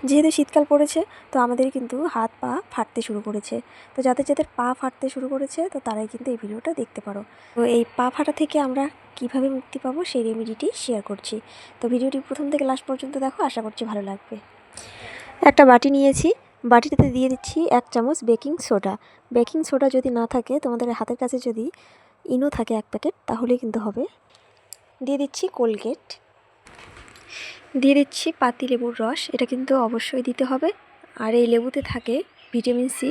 যেহেতু শীতকাল পড়েছে তো আমাদের কিন্তু হাত পা ফাটতে শুরু করেছে। তো যাদের যাদের পা ফাটতে শুরু করেছে তো তারাই কিন্তু এই ভিডিওটা দেখতে পারো। তো এই পা ফাটা থেকে আমরা কিভাবে মুক্তি পাবো সেই রেমেডিটি শেয়ার করছি। তো ভিডিওটি প্রথম থেকে লাস্ট পর্যন্ত দেখো, আশা করছি ভালো লাগবে। একটা বাটি নিয়েছি, বাটিটাতে দিয়ে দিচ্ছি 1 চামচ বেকিং সোডা। বেকিং সোডা যদি না থাকে, তোমাদের হাতের কাছে যদি ইনো থাকে 1 প্যাকেট তাহলেই কিন্তু হবে। দিয়ে দিচ্ছি কোলগেট, দিয়ে দিচ্ছি পাতিলেবুর রস, এটা কিন্তু অবশ্যই দিতে হবে। আর এই লেবুতে থাকে ভিটামিন সি,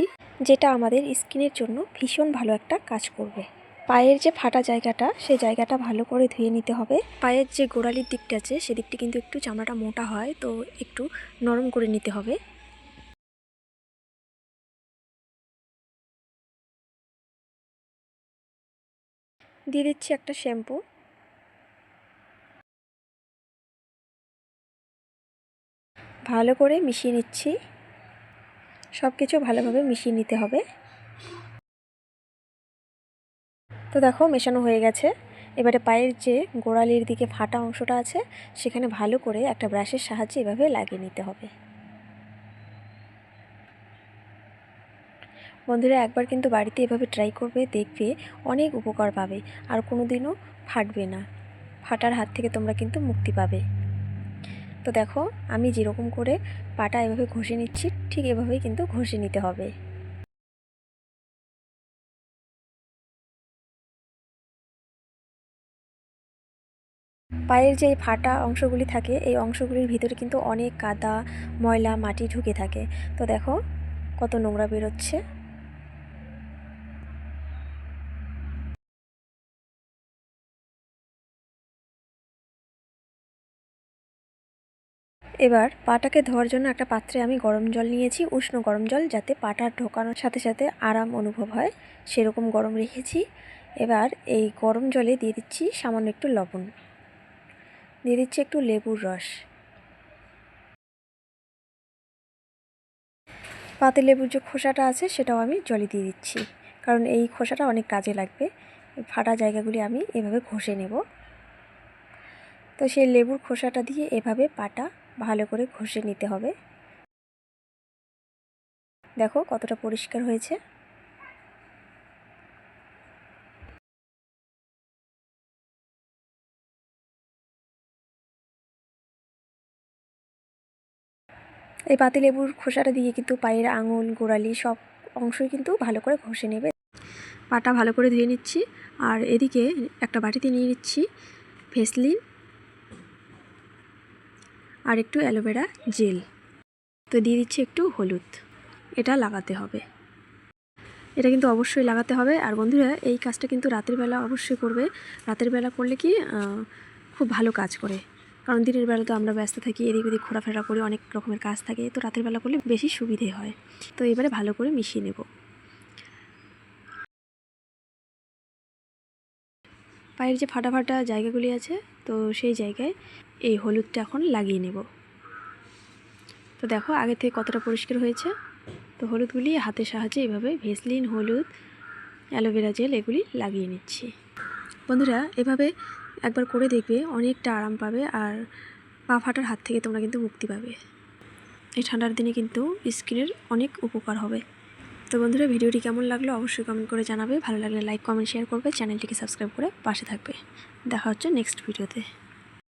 যেটা আমাদের স্কিনের জন্য ভীষণ ভালো একটা কাজ করবে। পায়ের যে ফাটা জায়গাটা সেই জায়গাটা ভালো করে ধুয়ে নিতে হবে। পায়ের যে গোড়ালির দিকটা আছে সেদিকটি কিন্তু একটু চামড়াটা মোটা হয়, তো একটু নরম করে নিতে হবে। দিয়ে দিচ্ছি একটা শ্যাম্পু, ভালো করে মিশিয়ে নিচ্ছি। সব কিছু ভালোভাবে মিশিয়ে নিতে হবে। তো দেখো মেশানো হয়ে গেছে। এবারে পায়ের যে গোড়ালির দিকে ফাটা অংশটা আছে সেখানে ভালো করে একটা ব্রাশের সাহায্যে এভাবে লাগিয়ে নিতে হবে। বন্ধুরা একবার কিন্তু বাড়িতে এভাবে ট্রাই করবে, দেখবে অনেক উপকার পাবে আর কোনো দিনও ফাটবে না। ফাটার হাত থেকে তোমরা কিন্তু মুক্তি পাবে। তো দেখো আমি যেরকম করে পাটা এভাবে ঘষে নিচ্ছি ঠিক এভাবেই কিন্তু ঘষে নিতে হবে। পায়ের যে ফাটা অংশগুলি থাকে এই অংশগুলির ভিতরে কিন্তু অনেক কাদা ময়লা মাটি ঢুকে থাকে। তো দেখো কত নোংরা বেরোচ্ছে। এবার পাটাকে ধোয়ার জন্য একটা পাত্রে আমি গরম জল নিয়েছি, উষ্ণ গরম জল, যাতে পাটা ঢোকানোর সাথে সাথে আরাম অনুভব হয় সেরকম গরম রেখেছি। এবার এই গরম জলে দিয়ে দিচ্ছি সামান্য একটু লবণ, দিয়ে দিচ্ছি একটু লেবুর রস। পাতি লেবুর যে খোসাটা আছে সেটাও আমি জলে দিয়ে দিচ্ছি, কারণ এই খোসাটা অনেক কাজে লাগবে। ফাটা জায়গাগুলি আমি এভাবে ঘষে নেব। তো সেই লেবুর খোসাটা দিয়ে এভাবে পাটা ভালো করে ঘষে নিতে হবে। দেখো কতটা পরিষ্কার হয়েছে। এই পাতিলেবুর খোসাটা দিয়ে কিন্তু পায়ের আঙুল গোড়ালি সব অংশই কিন্তু ভালো করে ঘষে নেবে। পাটা ভালো করে ধুয়ে নিচ্ছি। আর এদিকে একটা বাটিতে নিয়ে নিচ্ছি ভেসলিন আর একটু অ্যালোভেরা জেল। তো দিয়ে দিচ্ছি একটু হলুদ, এটা লাগাতে হবে। এটা কিন্তু অবশ্যই লাগাতে হবে। আর বন্ধুরা এই কাজটা কিন্তু রাতের বেলা অবশ্যই করবে। রাতের বেলা করলে কি খুব ভালো কাজ করে, কারণ দিনের বেলা তো আমরা ব্যস্ত থাকি, এদিক ওদিক ঘোরাফেরা করি, অনেক রকমের কাজ থাকে। তো রাতের বেলা করলে বেশি সুবিধে হয়। তো এবারে ভালো করে মিশিয়ে নেব। পায়ের যে ফাটা ফাটা জায়গাগুলি আছে তো সেই জায়গায় এই হলুদটা এখন লাগিয়ে নেব। তো দেখো আগে থেকে কতটা পরিষ্কার হয়েছে। তো হলুদগুলি হাতের সাহায্যে এভাবে ভেসলিন, হলুদ, অ্যালোভেরা জেল এগুলি লাগিয়ে নিচ্ছি। বন্ধুরা এভাবে একবার করে দেখবে, অনেকটা আরাম পাবে আর পা ফাটার হাত থেকে তোমরা কিন্তু মুক্তি পাবে। এই ঠান্ডার দিনে কিন্তু স্কিনের অনেক উপকার হবে। তো বন্ধুরা ভিডিওটি কেমন লাগলো অবশ্যই কমেন্ট করে জানাবে। ভালো লাগলে লাইক কমেন্ট শেয়ার করবে, চ্যানেলটিকে সাবস্ক্রাইব করে পাশে থাকবে। দেখা হচ্ছে নেক্সট ভিডিওতে।